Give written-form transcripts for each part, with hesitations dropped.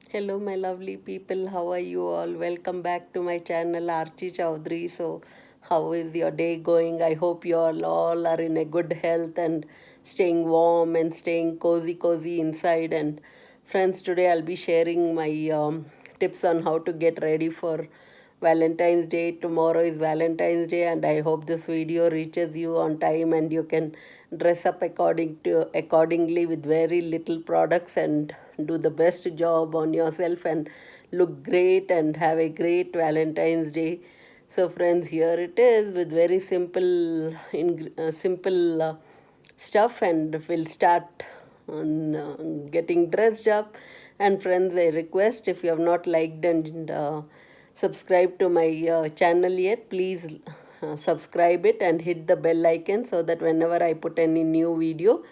Hello, my lovely people. How are you all? Welcome back to my channel, Archie Chowdhury. So, how is your day going? I hope you all are in a good health and staying warm and staying cozy inside. And friends, today I'll be sharing my tips on how to get ready for Valentine's Day. Tomorrow is Valentine's Day, and I hope this video reaches you on time and you can dress up accordingly with very little products and do the best job on yourself and look great and have a great Valentine's Day. So, friends, here it is with very simple stuff, and we'll start on getting dressed up. And friends, I request, if you have not liked and subscribed to my channel yet, please subscribe it and hit the bell icon so that whenever I put any new video,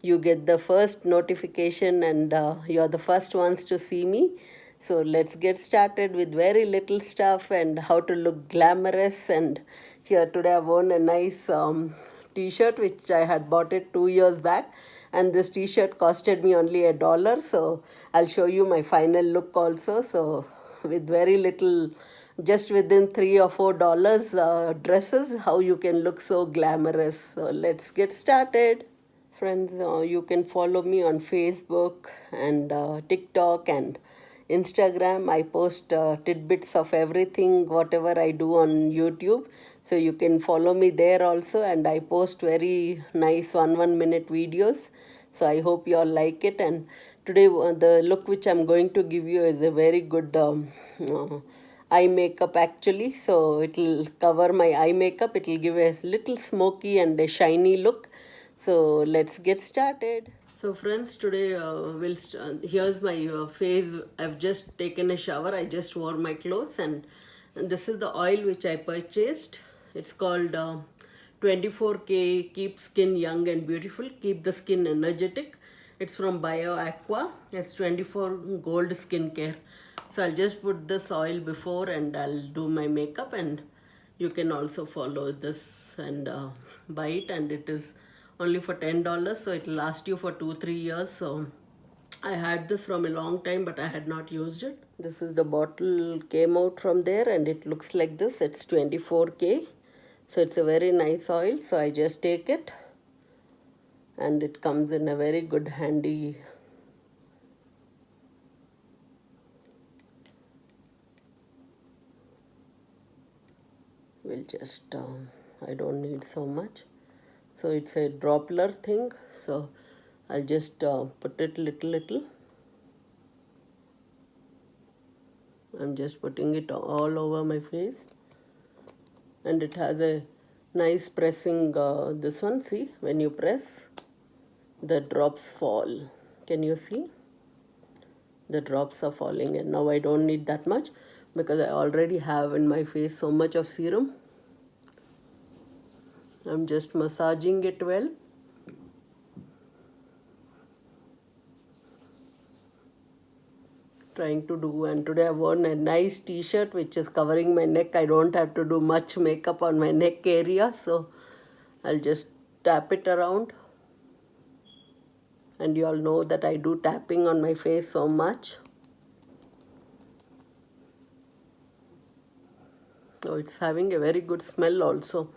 you get the first notification and you're the first ones to see me. So let's get started with very little stuff and how to look glamorous. And here today I've worn a nice t-shirt which I had bought it 2 years back, and this t-shirt costed me only $1. So I'll show you my final look also. So with very little, just within $3 or $4 dresses, how you can look so glamorous. So let's get started. Friends, you can follow me on Facebook and TikTok and Instagram. I post tidbits of everything, whatever I do on YouTube. So you can follow me there also. And I post very nice one minute videos. So I hope you all like it. And today, the look which I'm going to give you is a very good eye makeup actually. So it will cover my eye makeup. It will give a little smoky and a shiny look. So let's get started. So friends, today here's my face. I've just taken a shower. I just wore my clothes, and this is the oil which I purchased. It's called 24K Keep Skin Young and Beautiful, Keep the Skin Energetic. It's from Bio Aqua. It's 24 Gold Skincare. So I'll just put this oil before and I'll do my makeup, and you can also follow this and buy it, and it is only for $10, so it will last you for 2-3 years. So I had this from a long time, but I had not used it. This is the bottle came out from there, and it looks like this. It's 24K. So it's a very nice oil. So I just take it, and it comes in a very good handy. We'll just, I don't need so much. So it's a dropper thing. So I'll just put it little. I'm just putting it all over my face. And it has a nice pressing, this one, see, when you press, the drops fall. Can you see? The drops are falling, and now I don't need that much because I already have in my face so much of serum. I'm just massaging it well. Trying to do, and today I've worn a nice t-shirt which is covering my neck. I don't have to do much makeup on my neck area, so I'll just tap it around. And you all know that I do tapping on my face so much. So it's having a very good smell also.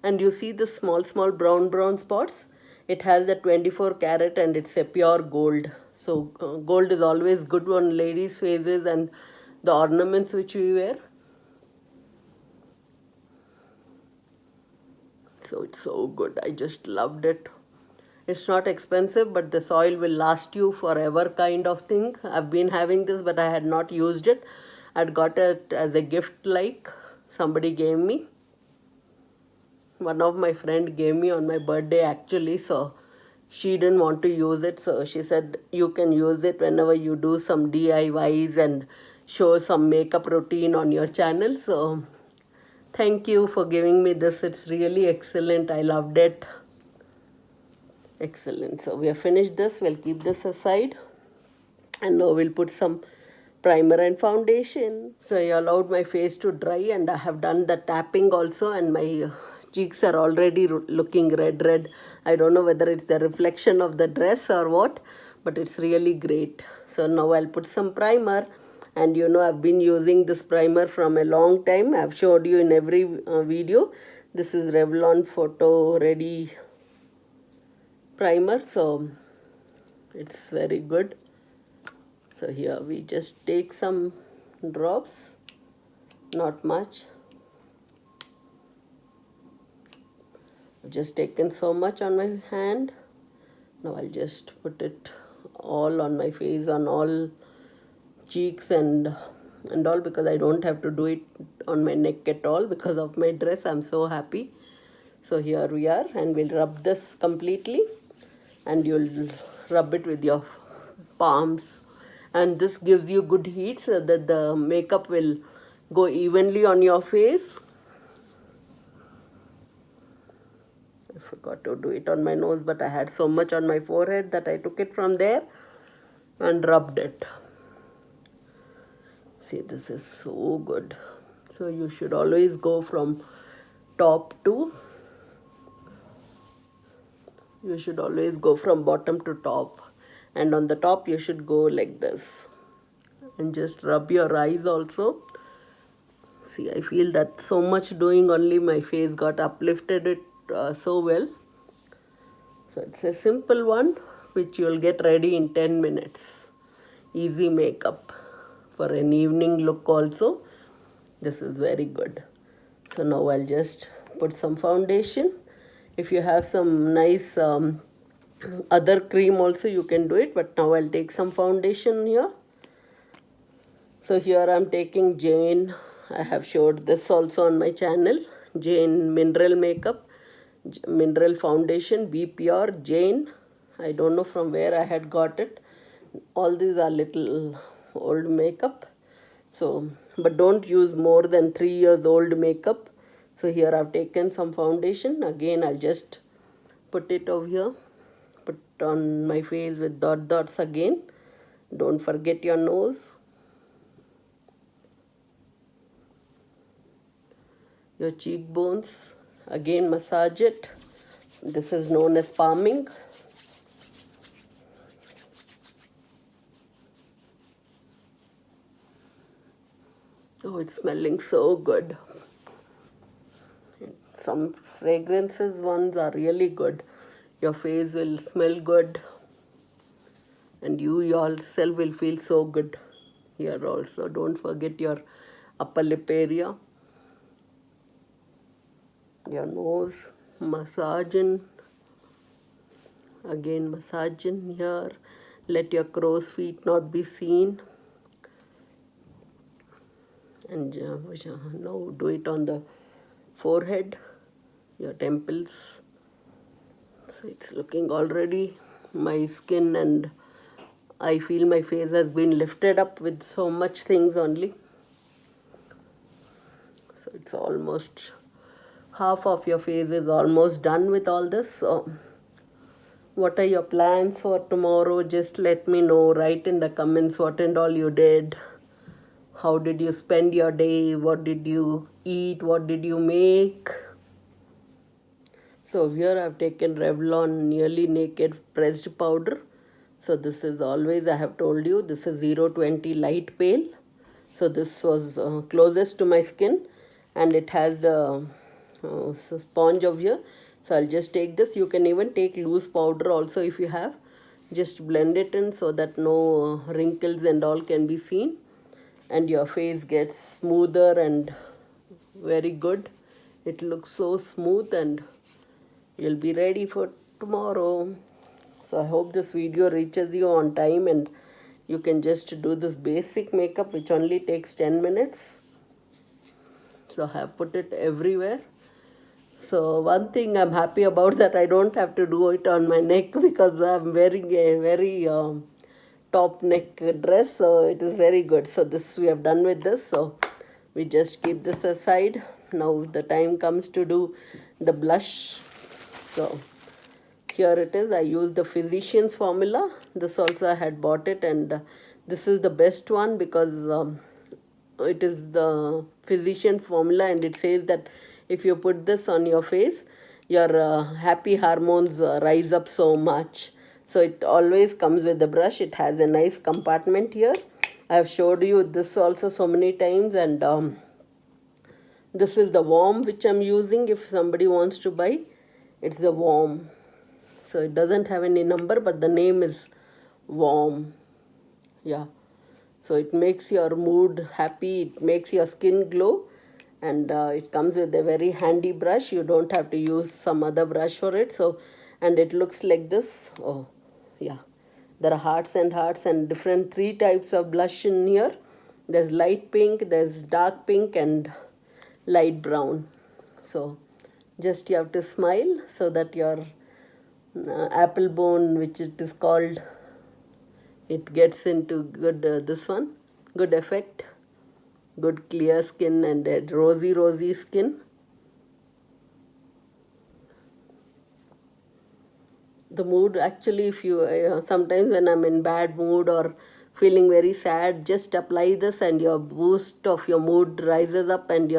And you see the small brown spots? It has the 24 karat and it's a pure gold. So gold is always good on ladies' faces and the ornaments which we wear. So it's so good. I just loved it. It's not expensive, but this oil will last you forever kind of thing. I've been having this, but I had not used it. I'd got it as a gift, like somebody gave me. One of my friend gave me on my birthday actually, so she didn't want to use it. So she said, you can use it whenever you do some DIYs and show some makeup routine on your channel. So thank you for giving me this. It's really excellent. I loved it. Excellent. So we have finished this. We'll keep this aside. And now we'll put some primer and foundation. So I allowed my face to dry, and I have done the tapping also, and my cheeks are already looking red. I don't know whether it's the reflection of the dress or what, but it's really great. So now I'll put some primer. And you know, I've been using this primer from a long time. I've showed you in every video. This is Revlon Photo Ready primer. So it's very good. So here we just take some drops, not much. I've just taken so much on my hand. Now I'll just put it all on my face, on all cheeks and all, because I don't have to do it on my neck at all because of my dress. I'm so happy. So here we are, and we'll rub this completely, and you'll rub it with your palms, and this gives you good heat so that the makeup will go evenly on your face. I forgot to do it on my nose, but I had so much on my forehead that I took it from there and rubbed it. See, this is so good. So you should always go from top to, you should always go from bottom to top, and on the top you should go like this, and just rub your eyes also. See, I feel that so much doing, only my face got uplifted it so well. So it's a simple one which you'll get ready in 10 minutes. Easy makeup for an evening look also. This is very good. So now I'll just put some foundation. If you have some nice other cream also, you can do it, but now I'll take some foundation here. So here I'm taking Jane. I have showed this also on my channel. Jane Mineral Makeup, Mineral Foundation, Be Pure, Jane. I don't know from where I had got it. All these are little old makeup. So, but don't use more than 3 years old makeup. So here I've taken some foundation. Again, I'll just put it over here. Put on my face with dots again. Don't forget your nose. Your cheekbones. Again, massage it. This is known as palming. Oh, it's smelling so good. Some fragrances ones are really good. Your face will smell good, and you yourself will feel so good. Here also, don't forget your upper lip area, your nose, massaging. Again, massaging here. Let your crow's feet not be seen. And now do it on the forehead, your temples. So it's looking already, my skin, and I feel my face has been lifted up with so much things only. So it's almost, half of your face is almost done with all this. So what are your plans for tomorrow? Just let me know. Write in the comments what and all you did. How did you spend your day? What did you eat? What did you make? So here I've taken Revlon Nearly Naked pressed powder. So this is always, I have told you, this is 020 light pale. So this was closest to my skin, and it has the sponge over here. So I'll just take this. You can even take loose powder also if you have. Just blend it in so that no wrinkles and all can be seen, and your face gets smoother and very good. It looks so smooth, and you'll be ready for tomorrow. So I hope this video reaches you on time, and you can just do this basic makeup which only takes 10 minutes. So I have put it everywhere. So one thing I'm happy about, that I don't have to do it on my neck because I'm wearing a very top neck dress, so it is very good. So this we have done with this, so we just keep this aside. Now the time comes to do the blush. So here it is. I use the Physicians formula. This also I had bought it, and this is the best one because it is the Physician formula, and it says that if you put this on your face, your happy hormones rise up so much. So it always comes with the brush. It has a nice compartment here. I have showed you this also so many times, and this is the worm which I'm using. If somebody wants to buy, it's the worm. So it doesn't have any number, but the name is worm. Yeah. So it makes your mood happy, it makes your skin glow, and it comes with a very handy brush. You don't have to use some other brush for it. So, and it looks like this. Oh, yeah. There are hearts and different three types of blush in here. There's light pink, there's dark pink, and light brown. So just you have to smile so that your apple bone, which it is called, it gets into good this one, good effect, good clear skin, and rosy skin. The mood, actually, if you sometimes when I'm in bad mood or feeling very sad, just apply this and your boost of your mood rises up, and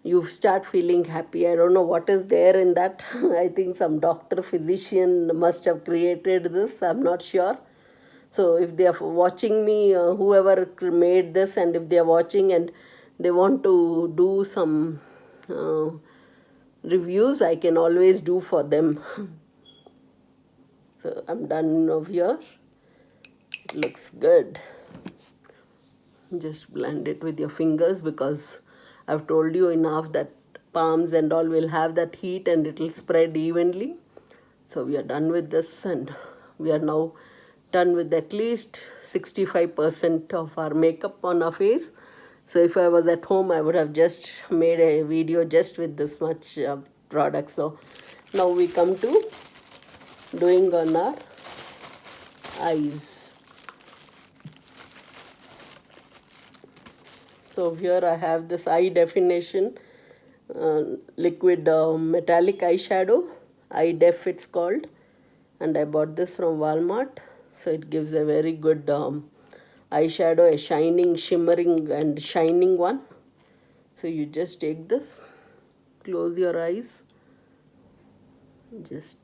you start feeling happy. I don't know what is there in that. I think some doctor physician must have created this, I'm not sure. So if they are watching me, whoever made this, and if they are watching and they want to do some uh, reviews, I can always do for them. So I'm done over here. It looks good. Just blend it with your fingers, because I've told you enough that palms and all will have that heat and it will spread evenly. So we are done with this, and we are now done with at least 65% of our makeup on our face. So if I was at home, I would have just made a video just with this much product. So now we come to doing on our eyes. So here I have this eye definition liquid metallic eyeshadow. Eye Def it's called, and I bought this from Walmart. So it gives a very good eyeshadow, a shining, shimmering and shining one. So you just take this, close your eyes, just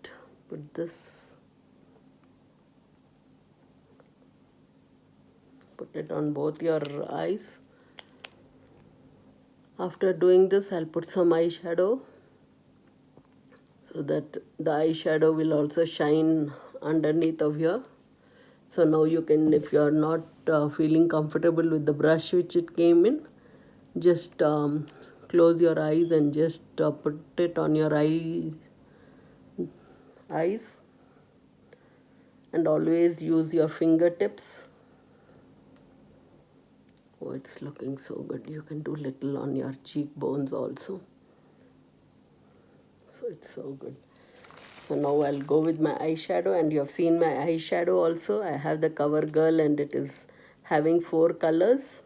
put this, put it on both your eyes. After doing this, I'll put some eyeshadow so that the eyeshadow will also shine underneath of here. So now you can, if you are not feeling comfortable with the brush which it came in, just close your eyes and just put it on your eyes, and always use your fingertips. Oh, it's looking so good. You can do little on your cheekbones also. So it's so good. So now I'll go with my eyeshadow, and you have seen my eyeshadow also. I have the CoverGirl, and it is having 4 colors.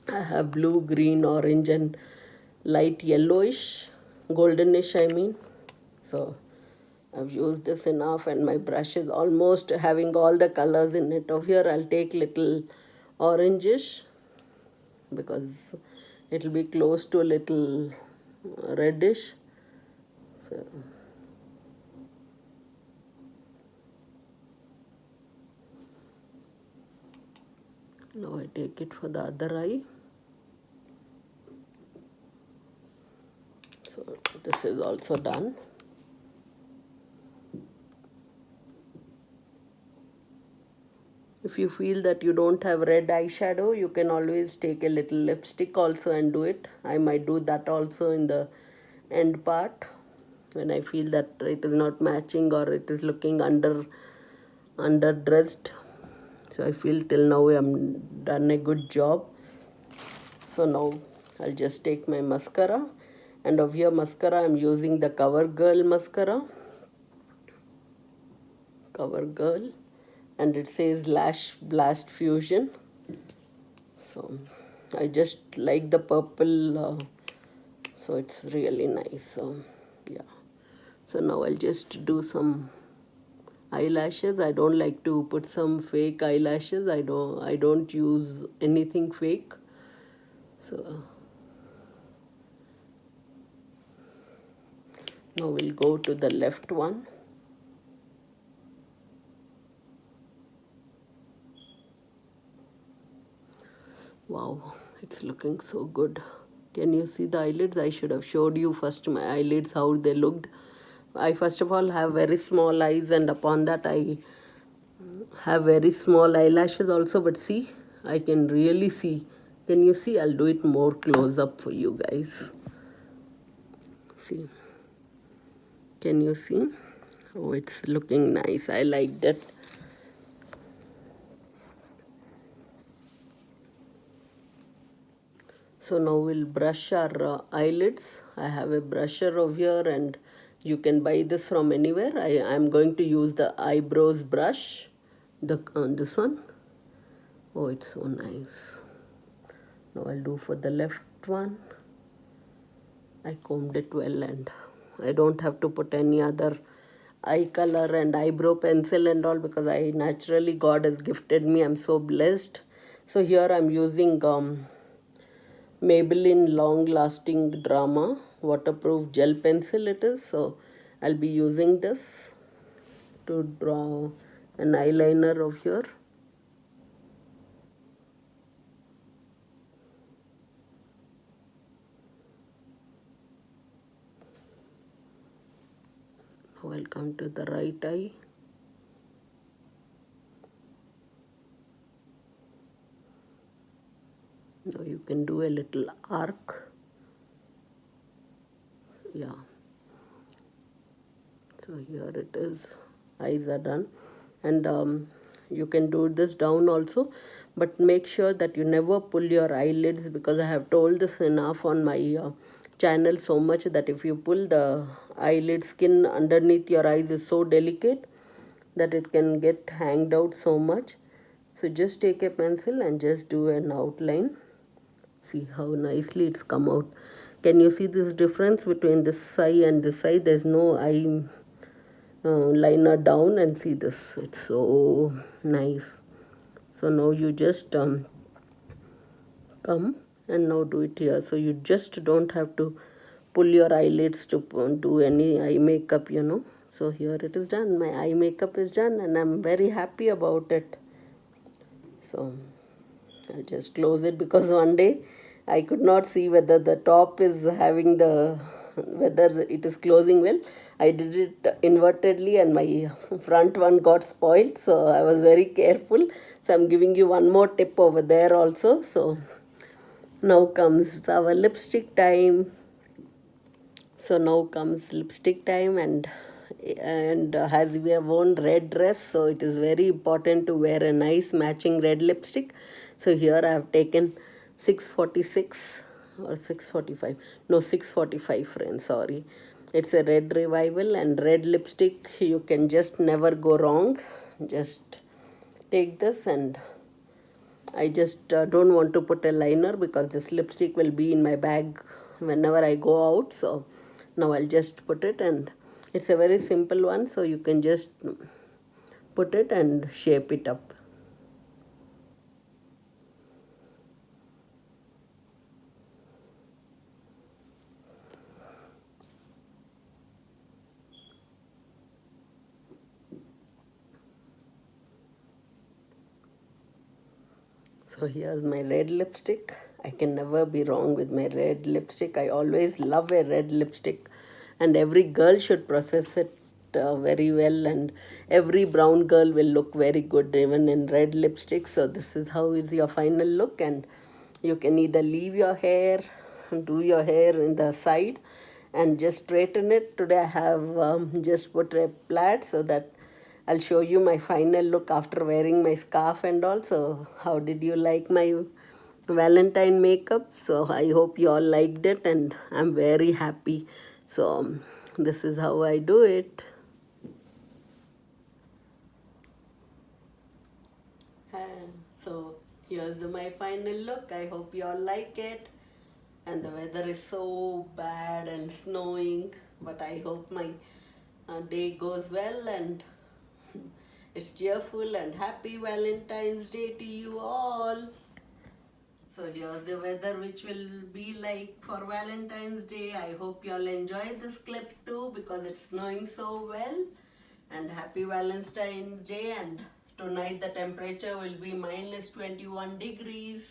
I have blue, green, orange, and light yellowish, goldenish I mean. So I've used this enough, and my brush is almost having all the colors in it. Over here I'll take little orangish, because it'll be close to a little reddish. So now I take it for the other eye. So this is also done. If you feel that you don't have red eyeshadow, you can always take a little lipstick also and do it. I might do that also in the end part when I feel that it is not matching or it is looking underdressed. So I feel till now I'm done a good job. So now I'll just take my mascara, and over here mascara I'm using the CoverGirl mascara. CoverGirl, and it says Lash Blast Fusion. So I just like the purple, so it's really nice. So yeah. So now I'll just do some eyelashes. I don't like to put some fake eyelashes. I don't use anything fake. So now we'll go to the left one. Wow, it's looking so good. Can you see the eyelids? I should have showed you first my eyelids, how they looked. I first of all have very small eyes, and upon that I have very small eyelashes also, but see, I can really see. Can you see? I'll do it more close up for you guys. See, can you see? Oh, it's looking nice. I liked it. So now we'll brush our eyelids. I have a brusher over here, and you can buy this from anywhere. I'm going to use the eyebrows brush, this one. Oh, it's so nice. Now I'll do for the left one. I combed it well, and I don't have to put any other eye color and eyebrow pencil and all, because I naturally, God has gifted me. I'm so blessed. So here I'm using Maybelline Long Lasting Drama waterproof gel pencil it is. So I'll be using this to draw an eyeliner over here. Now I'll come to the right eye. Now you can do a little arc. Yeah. So here it is. Eyes are done. And you can do this down also. But make sure that you never pull your eyelids, because I have told this enough on my channel so much that if you pull the eyelid skin underneath your eyes is so delicate that it can get hanged out so much. So just take a pencil and just do an outline. See how nicely it's come out. Can you see this difference between this eye and this eye? There's no eye liner down, and see this. It's so nice. So now you just come and now do it here. So you just don't have to pull your eyelids to do any eye makeup. So here it is done. My eye makeup is done, and I'm very happy about it. So I'll just close it, because one day I could not see whether the top is having whether it is closing well. I did it invertedly, and my front one got spoiled. So I was very careful. So I'm giving you one more tip over there also. So now comes our lipstick time. So now comes lipstick time, and as we have worn red dress, so it is very important to wear a nice matching red lipstick. So here I have taken 646 or 645. No, 645, friends, sorry. It's a red revival, and red lipstick, you can just never go wrong. Just take this, and I just don't want to put a liner, because this lipstick will be in my bag whenever I go out. So now I'll just put it, and it's a very simple one. So you can just put it and shape it up. So here's my red lipstick. I can never be wrong with my red lipstick. I always love a red lipstick, and every girl should process it very well, and every brown girl will look very good even in red lipstick. So this is how is your final look, and you can either leave your hair, do your hair in the side, and just straighten it. Today I have just put a plait, so that I'll show you my final look after wearing my scarf and all. So how did you like my Valentine makeup? So I hope you all liked it, and I'm very happy. So this is how I do it. So here's my final look. I hope you all like it. And the weather is so bad and snowing, but I hope my day goes well, and it's cheerful, and happy Valentine's Day to you all. So here's the weather which will be like for Valentine's Day. I hope you all enjoy this clip too, because it's snowing so well. And happy Valentine's Day, and tonight the temperature will be minus 21 degrees.